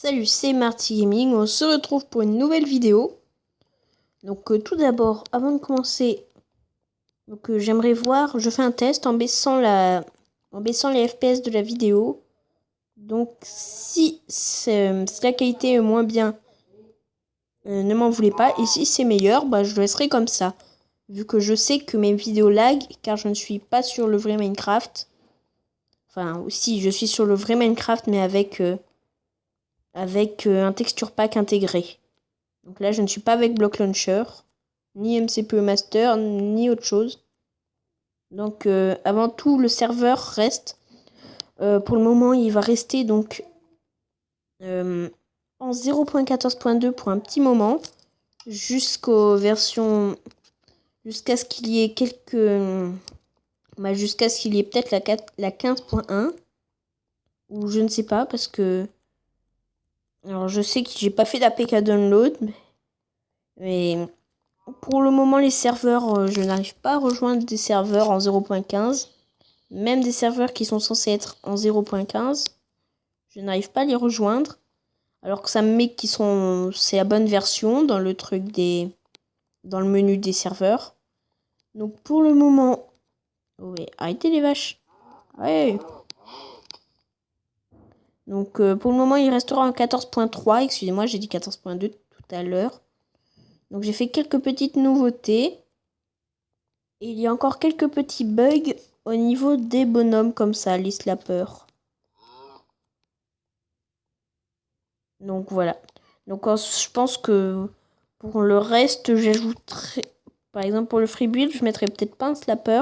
Salut, c'est Marty Gaming, on se retrouve pour une nouvelle vidéo. Donc tout d'abord, avant de commencer, j'aimerais voir, je fais un test en baissant les FPS de la vidéo. Donc si la qualité est moins bien, ne m'en voulez pas. Et si c'est meilleur, je laisserai comme ça. Vu que je sais que mes vidéos lag, car je ne suis pas sur le vrai Minecraft. Enfin, aussi, je suis sur le vrai Minecraft, mais avec un texture pack intégré. Donc là, je ne suis pas avec Block Launcher, ni MCPE Master, ni autre chose. Donc avant tout, le serveur reste. Pour le moment, il va rester donc en 0.14.2 pour un petit moment, jusqu'à ce qu'il y ait jusqu'à ce qu'il y ait peut-être la 15.1, ou je ne sais pas, parce que alors je sais que j'ai pas fait d'APK download, mais pour le moment, les serveurs, je n'arrive pas à rejoindre des serveurs en 0.15. Même des serveurs qui sont censés être en 0.15, je n'arrive pas à les rejoindre. Alors que ça me met c'est la bonne version dans le dans le menu des serveurs. Donc pour le moment, oui, arrêtez les vaches. Ouais. Donc pour le moment, il restera en 14.3. Excusez-moi, j'ai dit 14.2 tout à l'heure. Donc j'ai fait quelques petites nouveautés. Et il y a encore quelques petits bugs au niveau des bonhommes comme ça, les slappers. Donc voilà. Donc je pense que pour le reste, j'ajouterai... Par exemple, pour le free build, je mettrai peut-être pas un slapper.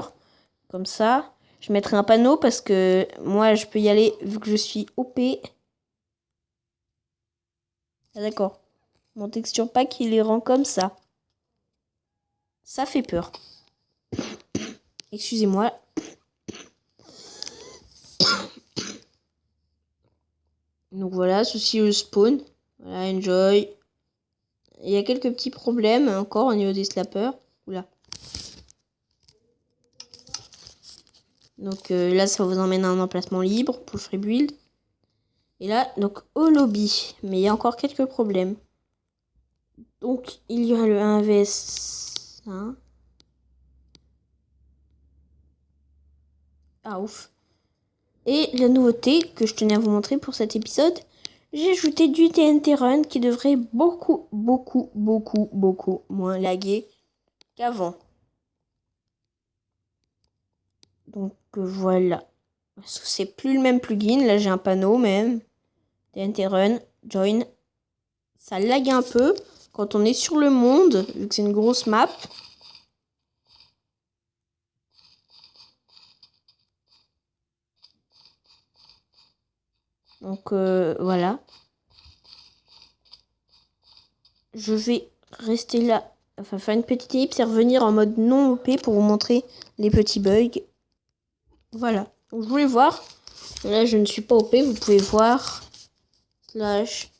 Comme ça. Je mettrai un panneau parce que moi, je peux y aller vu que je suis OP. Ah, d'accord. Mon texture pack, il les rend comme ça. Ça fait peur. Excusez-moi. Donc voilà, ceci est le spawn. Voilà, enjoy. Il y a quelques petits problèmes encore au niveau des slappers. Oula. Donc là, ça vous emmène à un emplacement libre pour le free build. Et là, donc au lobby. Mais il y a encore quelques problèmes. Donc il y aura le 1vs1. Ah ouf. Et la nouveauté que je tenais à vous montrer pour cet épisode, j'ai ajouté du TNT Run qui devrait beaucoup moins laguer qu'avant. Donc voilà. C'est plus le même plugin. Là j'ai un panneau même. TNT Run, Join. Ça lag un peu quand on est sur le monde, vu que c'est une grosse map. Donc voilà. Je vais rester là. Enfin faire une petite ellipse et revenir en mode non OP pour vous montrer les petits bugs. Voilà. Donc, je voulais voir. Là, je ne suis pas OP. Vous pouvez voir. Slash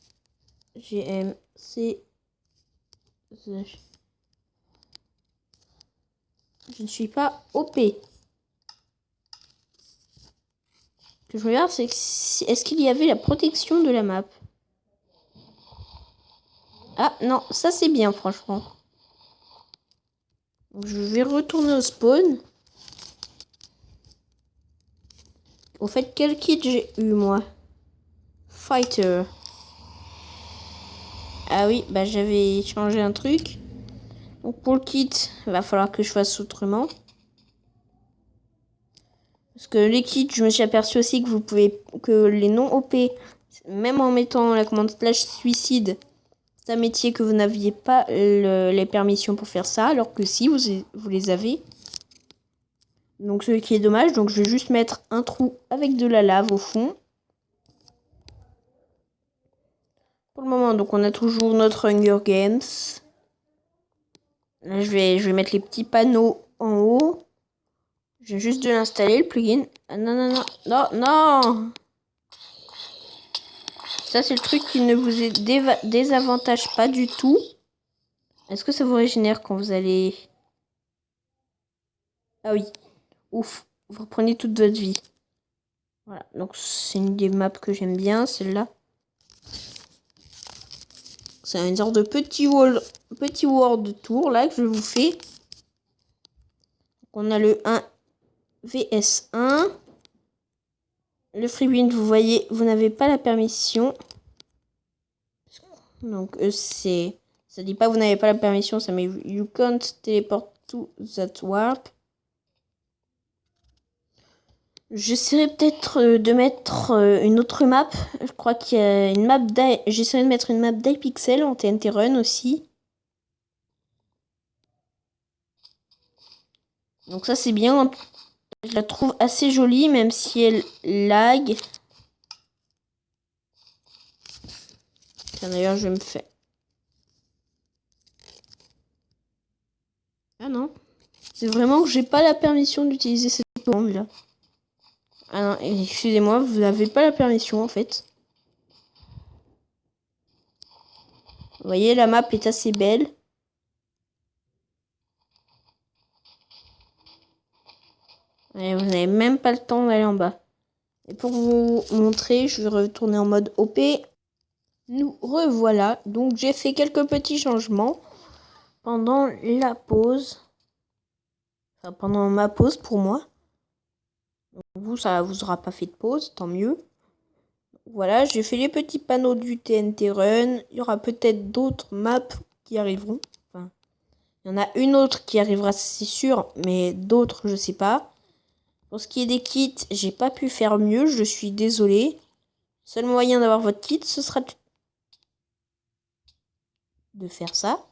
GMC. Slash. Je ne suis pas OP. Ce que je regarde, c'est est-ce qu'il y avait la protection de la map? Ah non, ça c'est bien, franchement. Donc, je vais retourner au spawn. Au fait, quel kit j'ai eu, moi? Fighter. Ah oui, j'avais changé un truc. Donc pour le kit, il va falloir que je fasse autrement. Parce que les kits, je me suis aperçu aussi que les non OP, même en mettant la commande slash suicide, c'est un métier que vous n'aviez pas les permissions pour faire ça, alors que si, vous les avez. Donc ce qui est dommage, donc je vais juste mettre un trou avec de la lave au fond. Pour le moment, donc on a toujours notre Hunger Games. Là, je vais mettre les petits panneaux en haut. Je viens juste de l'installer, le plugin. Ah, non, non, non, non, non. Ça, c'est le truc qui ne vous désavantage pas du tout. Est-ce que ça vous régénère quand vous allez... Ah oui. Ouf. Vous reprenez toute votre vie. Voilà. Donc, c'est une des maps que j'aime bien, celle-là. C'est une sorte de petit world tour là que je vous fais. Donc, on a le 1 vs1. Le freebuild, vous voyez, vous n'avez pas la permission. Donc ça dit pas vous n'avez pas la permission, ça met you can't teleport to that warp. J'essaierai peut-être de mettre une autre map. Je crois qu'il y a une map j'essaierai de mettre une map d'iPixel en TNT Run aussi. Donc ça c'est bien. Je la trouve assez jolie même si elle lag. Tiens, d'ailleurs je me fais. Ah non. C'est vraiment que j'ai pas la permission d'utiliser cette commande là. Ah non, excusez-moi, vous n'avez pas la permission en fait. Vous voyez, la map est assez belle. Et vous n'avez même pas le temps d'aller en bas. Et pour vous montrer, je vais retourner en mode OP. Nous revoilà. Donc j'ai fait quelques petits changements pendant la pause. Enfin, pendant ma pause pour moi. Donc, vous, ça vous aura pas fait de pause, tant mieux. Voilà, j'ai fait les petits panneaux du TNT Run. Il y aura peut-être d'autres maps qui arriveront. Enfin, il y en a une autre qui arrivera, c'est sûr, mais d'autres, je sais pas. Pour ce qui est des kits, j'ai pas pu faire mieux, je suis désolée. Seul moyen d'avoir votre kit, ce sera de faire ça.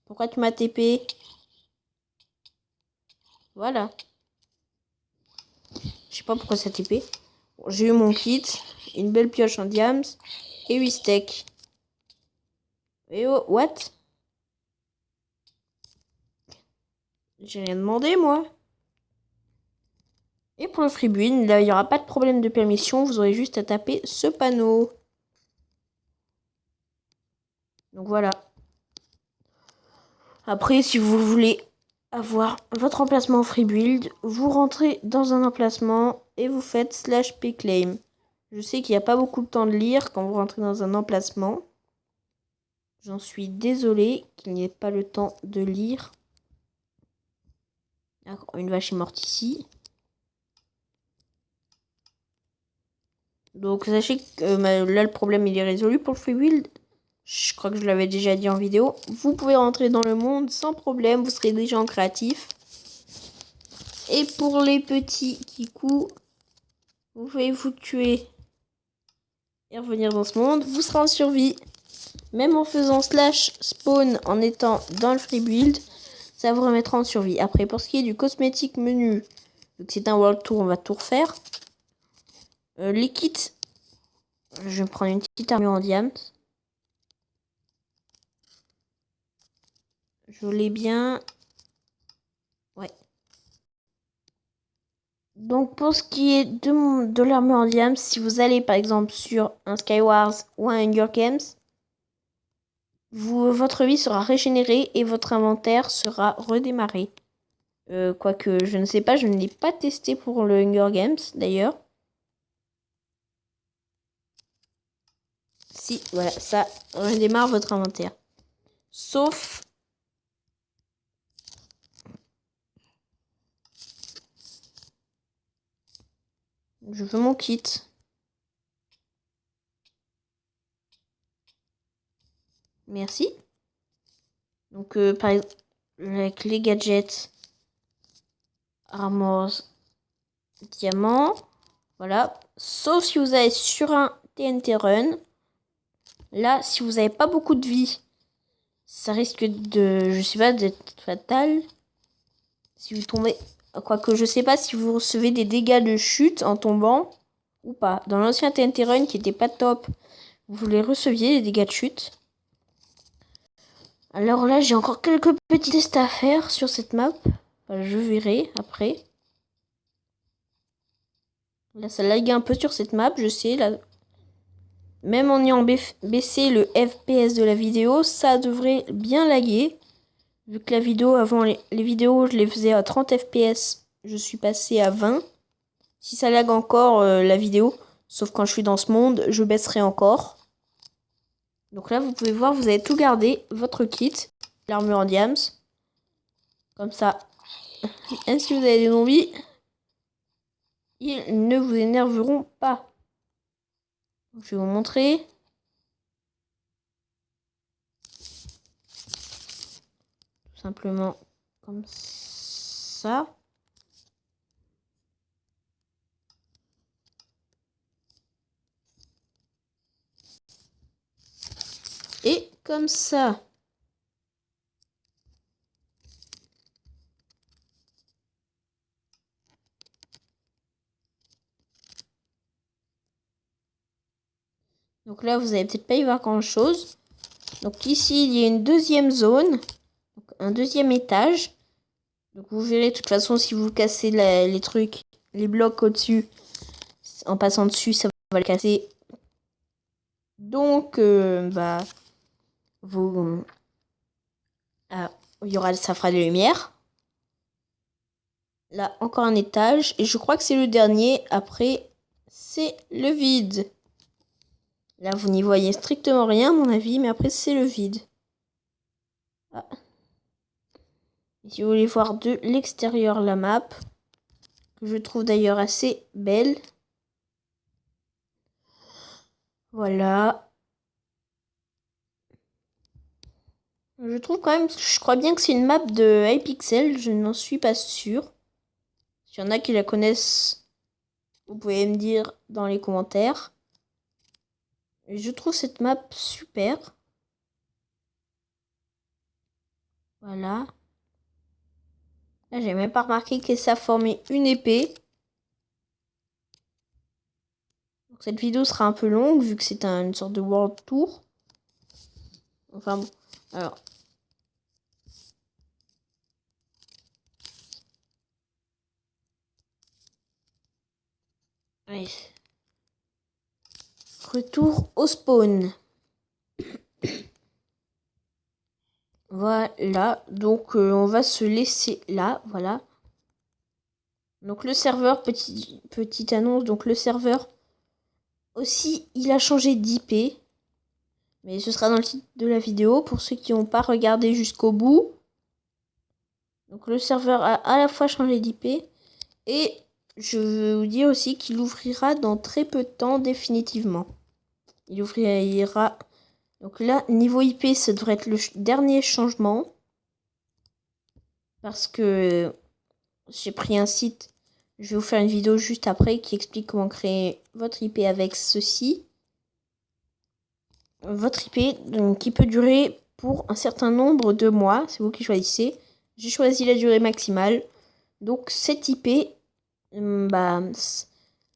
Pourquoi tu m'as TP? Voilà. Je sais pas pourquoi ça TP. Bon, j'ai eu mon kit, une belle pioche en diams et 8 steaks. Et oh, what? J'ai rien demandé, moi. Et pour le freebuild, là, il n'y aura pas de problème de permission. Vous aurez juste à taper ce panneau. Donc voilà. Après, si vous voulez avoir votre emplacement freebuild, vous rentrez dans un emplacement et vous faites /pclaim. Je sais qu'il n'y a pas beaucoup de temps de lire quand vous rentrez dans un emplacement. J'en suis désolée qu'il n'y ait pas le temps de lire. Une vache est morte ici. Donc sachez que là le problème il est résolu pour le freebuild. Je crois que je l'avais déjà dit en vidéo. Vous pouvez rentrer dans le monde sans problème, vous serez déjà en créatif. Et pour les petits kikous, vous pouvez vous tuer et revenir dans ce monde. Vous serez en survie. Même en faisant /spawn en étant dans le freebuild, ça vous remettra en survie. Après, pour ce qui est du cosmétique menu, vu que c'est un world tour, on va tout refaire. Les kits, je vais prendre une petite armure en diams. Je l'ai bien. Ouais. Donc pour ce qui est de l'armure en diams, si vous allez par exemple sur un Skywars ou un Hunger Games, votre vie sera régénérée et votre inventaire sera redémarré. Quoique, je ne sais pas, je ne l'ai pas testé pour le Hunger Games d'ailleurs. Si, voilà, ça redémarre votre inventaire. Sauf... Je veux mon kit. Merci. Donc, par exemple, avec les gadgets, armors, diamants, voilà. Sauf si vous allez sur un TNT Run. Là, si vous n'avez pas beaucoup de vie, ça risque de, je sais pas, d'être fatal. Si vous tombez, quoique je sais pas si vous recevez des dégâts de chute en tombant ou pas. Dans l'ancien TNT Run qui était pas top, vous les receviez les dégâts de chute. Alors là, j'ai encore quelques petits tests à faire sur cette map. Enfin, je verrai après. Là, ça lag un peu sur cette map, je sais. Là, même en ayant baissé le FPS de la vidéo, ça devrait bien laguer. Vu que la vidéo, avant les vidéos, je les faisais à 30 FPS, je suis passé à 20. Si ça lag encore la vidéo, sauf quand je suis dans ce monde, je baisserai encore. Donc là, vous pouvez voir, vous avez tout gardé, votre kit, l'armure en diams. Comme ça, même si vous avez des zombies, ils ne vous énerveront pas. Donc, je vais vous montrer. Tout simplement comme ça. Et comme ça. Donc là, vous n'allez peut-être pas y voir grand-chose. Donc ici, il y a une deuxième zone. Donc, un deuxième étage. Donc vous verrez, de toute façon, si vous cassez les trucs, les blocs au-dessus, en passant dessus, ça va le casser. Donc, vous... il y aura, ça fera des lumières. Là, encore un étage. Et je crois que c'est le dernier. Après, c'est le vide. Là, vous n'y voyez strictement rien, à mon avis. Mais après, c'est le vide. Ah. Si vous voulez voir de l'extérieur la map, que je trouve d'ailleurs assez belle. Voilà. Je trouve quand même, je crois bien que c'est une map de Hypixel. Je n'en suis pas sûre. S'il y en a qui la connaissent, vous pouvez me dire dans les commentaires. Je trouve cette map super. Voilà. Là, j'ai même pas remarqué que ça formait une épée. Donc, cette vidéo sera un peu longue vu que c'est une sorte de World Tour. Enfin bon. Alors. Allez. Retour au spawn. Voilà. Donc, on va se laisser là. Voilà. Donc, le serveur, petite annonce. Donc, le serveur aussi, il a changé d'IP. Mais ce sera dans le titre de la vidéo pour ceux qui n'ont pas regardé jusqu'au bout. Donc le serveur a à la fois changé d'IP et je veux vous dire aussi qu'il ouvrira dans très peu de temps définitivement. Il ouvrira... Donc là, niveau IP, ça devrait être le dernier changement. Parce que j'ai pris un site. Je vais vous faire une vidéo juste après qui explique comment créer votre IP avec ceci. Votre IP donc, qui peut durer pour un certain nombre de mois. C'est vous qui choisissez. J'ai choisi la durée maximale. Donc cette IP,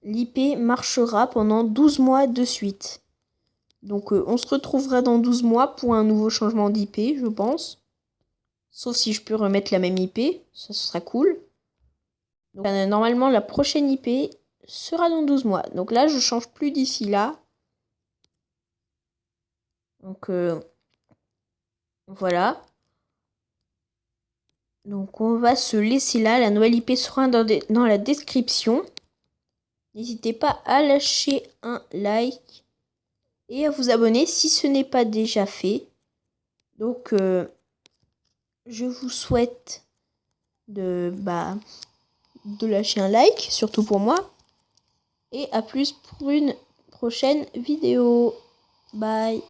l'IP marchera pendant 12 mois de suite. Donc on se retrouvera dans 12 mois pour un nouveau changement d'IP, je pense. Sauf si je peux remettre la même IP, ça sera cool. Donc, normalement la prochaine IP sera dans 12 mois. Donc là je change plus d'ici là. Donc voilà. Donc on va se laisser là. La nouvelle IP sera dans la description. N'hésitez pas à lâcher un like et à vous abonner si ce n'est pas déjà fait. Donc je vous souhaite de lâcher un like, surtout pour moi. Et à plus pour une prochaine vidéo. Bye.